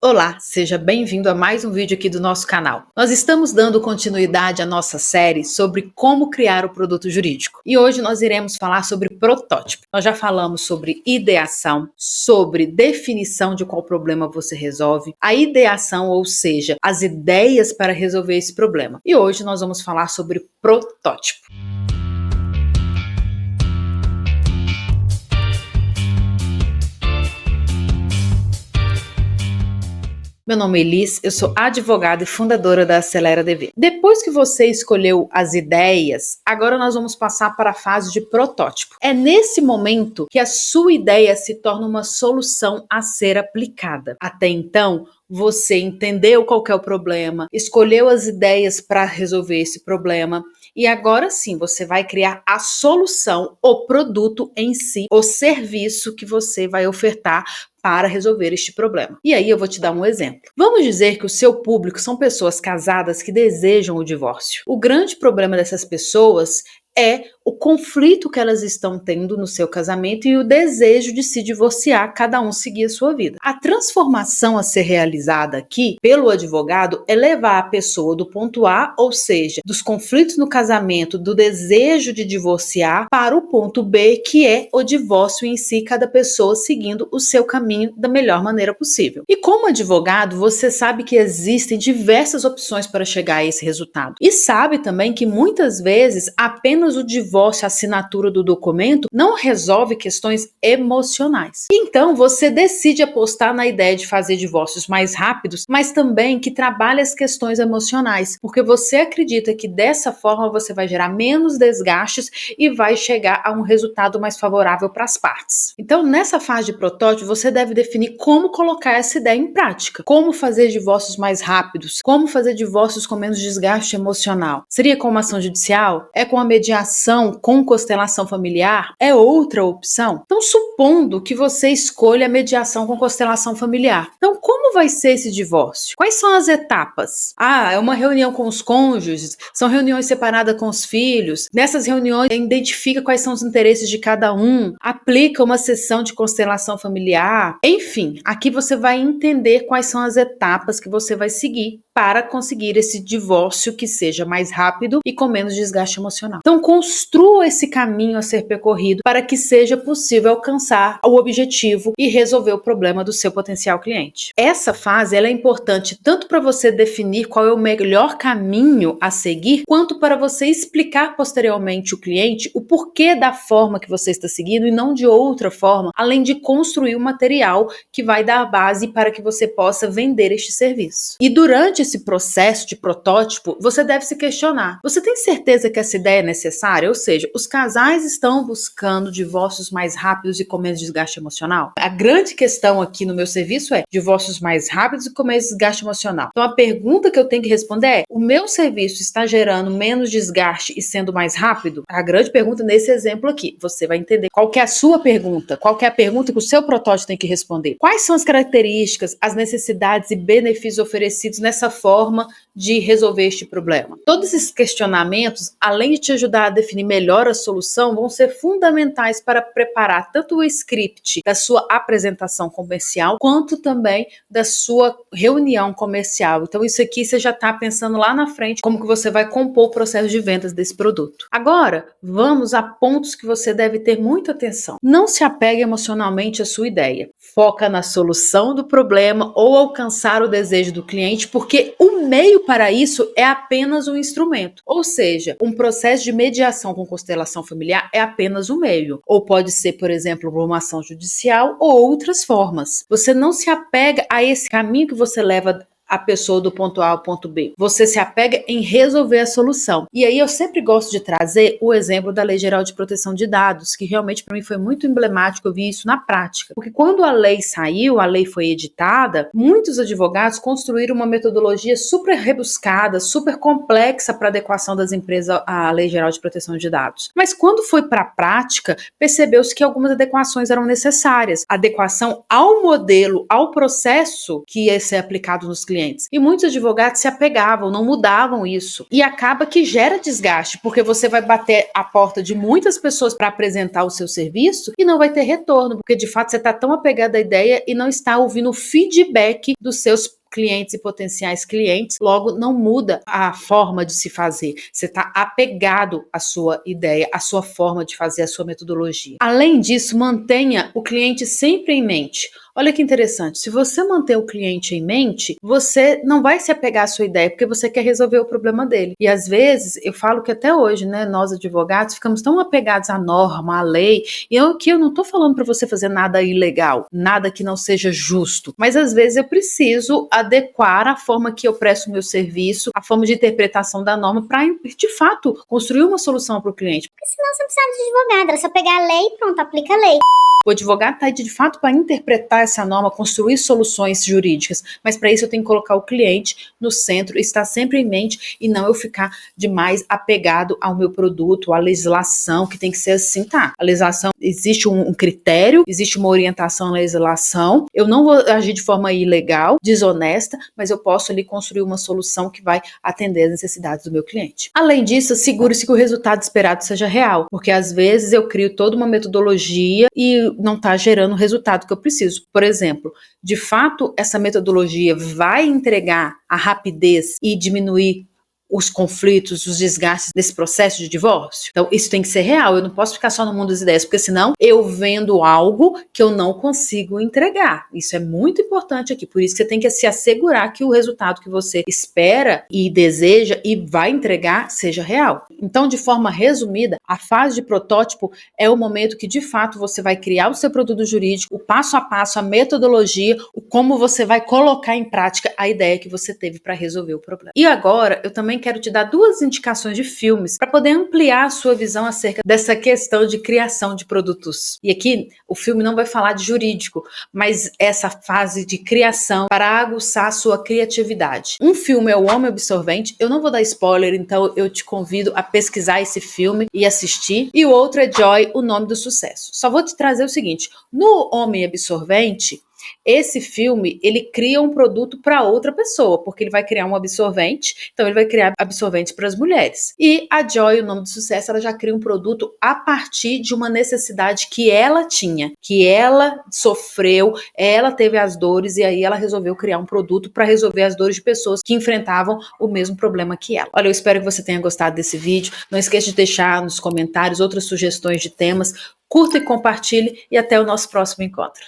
Olá, seja bem-vindo a mais um vídeo aqui do nosso canal. Nós estamos dando continuidade à nossa série sobre como criar o produto jurídico. E hoje nós iremos falar sobre protótipo. Nós já falamos sobre ideação, sobre definição de qual problema você resolve, a ideação, ou seja, as ideias para resolver esse problema. E hoje nós vamos falar sobre protótipo. Meu nome é Elis, eu sou advogada e fundadora da Acelera DV. Depois que você escolheu as ideias, agora nós vamos passar para a fase de protótipo. É nesse momento que a sua ideia se torna uma solução a ser aplicada. Até então, você entendeu qual que é o problema, escolheu as ideias para resolver esse problema e agora sim você vai criar a solução, o produto em si, o serviço que você vai ofertar para resolver este problema. E aí eu vou te dar um exemplo. Vamos dizer que o seu público são pessoas casadas que desejam o divórcio. O grande problema dessas pessoas é o conflito que elas estão tendo no seu casamento e o desejo de se divorciar, cada um seguir a sua vida. A transformação a ser realizada aqui pelo advogado é levar a pessoa do ponto A, ou seja, dos conflitos no casamento, do desejo de divorciar, para o ponto B, que é o divórcio em si, cada pessoa seguindo o seu caminho da melhor maneira possível. E como advogado, você sabe que existem diversas opções para chegar a esse resultado. E sabe também que muitas vezes apenas o divórcio, a assinatura do documento, não resolve questões emocionais. Então, você decide apostar na ideia de fazer divórcios mais rápidos, mas também que trabalhe as questões emocionais, porque você acredita que dessa forma você vai gerar menos desgastes e vai chegar a um resultado mais favorável para as partes. Então, nessa fase de protótipo, você deve definir como colocar essa ideia em prática, como fazer divórcios mais rápidos, como fazer divórcios com menos desgaste emocional. Seria com uma ação judicial? É com a mediação, com constelação familiar? É outra opção? Então, supondo que você escolha a mediação com constelação familiar. Então, como vai ser esse divórcio? Quais são as etapas? É uma reunião com os cônjuges, são reuniões separadas com os filhos. Nessas reuniões, identifica quais são os interesses de cada um, aplica uma sessão de constelação familiar. Enfim, aqui você vai entender quais são as etapas que você vai seguir para conseguir esse divórcio que seja mais rápido e com menos desgaste emocional. Então, construa esse caminho a ser percorrido para que seja possível alcançar o objetivo e resolver o problema do seu potencial cliente. Essa fase ela é importante tanto para você definir qual é o melhor caminho a seguir, quanto para você explicar posteriormente ao cliente o porquê da forma que você está seguindo e não de outra forma, além de construir o material que vai dar a base para que você possa vender este serviço. E durante esse processo de protótipo, você deve se questionar: você tem certeza que essa ideia é necessária? Ou seja, os casais estão buscando divórcios mais rápidos e com menos desgaste emocional? A grande questão aqui no meu serviço é divórcios mais rápidos e com menos desgaste emocional. Então a pergunta que eu tenho que responder é: o meu serviço está gerando menos desgaste e sendo mais rápido? A grande pergunta nesse exemplo aqui. Você vai entender qual que é a sua pergunta, qual que é a pergunta que o seu protótipo tem que responder. Quais são as características, as necessidades e benefícios oferecidos nessa forma de resolver este problema? Todos esses questionamentos, além de te ajudar a definir melhor a solução, vão ser fundamentais para preparar tanto o script da sua apresentação comercial, quanto também da sua reunião comercial. Então isso aqui você já está pensando lá na frente como que você vai compor o processo de vendas desse produto. Agora, vamos a pontos que você deve ter muita atenção. Não se apegue emocionalmente à sua ideia. Foca na solução do problema ou alcançar o desejo do cliente, porque o meio para isso é apenas um instrumento. Ou seja, um processo de mediação com constelação familiar é apenas um meio. Ou pode ser, por exemplo, uma ação judicial ou outras formas. Você não se apega a esse caminho que você leva a pessoa do ponto A ao ponto B. Você se apega em resolver a solução. E aí eu sempre gosto de trazer o exemplo da Lei Geral de Proteção de Dados, que realmente para mim foi muito emblemático, eu vi isso na prática. Porque quando a lei saiu, a lei foi editada, muitos advogados construíram uma metodologia super rebuscada, super complexa para adequação das empresas à Lei Geral de Proteção de Dados. Mas quando foi para a prática, percebeu-se que algumas adequações eram necessárias. Adequação ao modelo, ao processo que ia ser aplicado nos clientes, clientes. E muitos advogados se apegavam, não mudavam isso. E acaba que gera desgaste, porque você vai bater a porta de muitas pessoas para apresentar o seu serviço e não vai ter retorno, porque de fato você está tão apegado à ideia e não está ouvindo o feedback dos seus clientes e potenciais clientes, logo não muda a forma de se fazer. Você está apegado à sua ideia, à sua forma de fazer, à sua metodologia. Além disso, mantenha o cliente sempre em mente. Olha que interessante, se você manter o cliente em mente, você não vai se apegar à sua ideia, porque você quer resolver o problema dele. E às vezes, eu falo que até hoje, né, nós advogados ficamos tão apegados à norma, à lei, e eu não estou falando para você fazer nada ilegal, nada que não seja justo, mas às vezes eu preciso adequar a forma que eu presto o meu serviço, a forma de interpretação da norma, para, de fato, construir uma solução para o cliente. Porque senão você não precisava de advogado, era só pegar a lei e pronto, aplica a lei. O advogado está aí de fato para interpretar essa norma, construir soluções jurídicas, mas para isso eu tenho que colocar o cliente no centro, estar sempre em mente e não eu ficar demais apegado ao meu produto, à legislação, que tem que ser assim, tá? A legislação, existe um critério, existe uma orientação à legislação, eu não vou agir de forma ilegal, desonesta, mas eu posso ali construir uma solução que vai atender as necessidades do meu cliente. Além disso, assegure-se que o resultado esperado seja real, porque às vezes eu crio toda uma metodologia e não está gerando o resultado que eu preciso. Por exemplo, de fato, essa metodologia vai entregar a rapidez e diminuir os conflitos, os desgastes desse processo de divórcio? Então, isso tem que ser real. Eu não posso ficar só no mundo das ideias, porque senão eu vendo algo que eu não consigo entregar. Isso é muito importante aqui. Por isso que você tem que se assegurar que o resultado que você espera e deseja e vai entregar seja real. Então, de forma resumida, a fase de protótipo é o momento que, de fato, você vai criar o seu produto jurídico, o passo a passo, a metodologia, o como você vai colocar em prática a ideia que você teve para resolver o problema. E agora, eu também quero te dar 2 indicações de filmes para poder ampliar a sua visão acerca dessa questão de criação de produtos. E aqui, o filme não vai falar de jurídico, mas essa fase de criação para aguçar a sua criatividade. Um filme é O Homem Absorvente, eu não vou dar spoiler, então eu te convido a pesquisar esse filme e assistir. E o outro é Joy, O Nome do Sucesso. Só vou te trazer o seguinte, no Homem Absorvente, esse filme, ele cria um produto para outra pessoa, porque ele vai criar um absorvente, então ele vai criar absorventes para as mulheres. E a Joy, O Nome do Sucesso, ela já cria um produto a partir de uma necessidade que ela tinha, que ela sofreu, ela teve as dores e aí ela resolveu criar um produto para resolver as dores de pessoas que enfrentavam o mesmo problema que ela. Olha, eu espero que você tenha gostado desse vídeo. Não esqueça de deixar nos comentários outras sugestões de temas. Curta e compartilhe e até o nosso próximo encontro.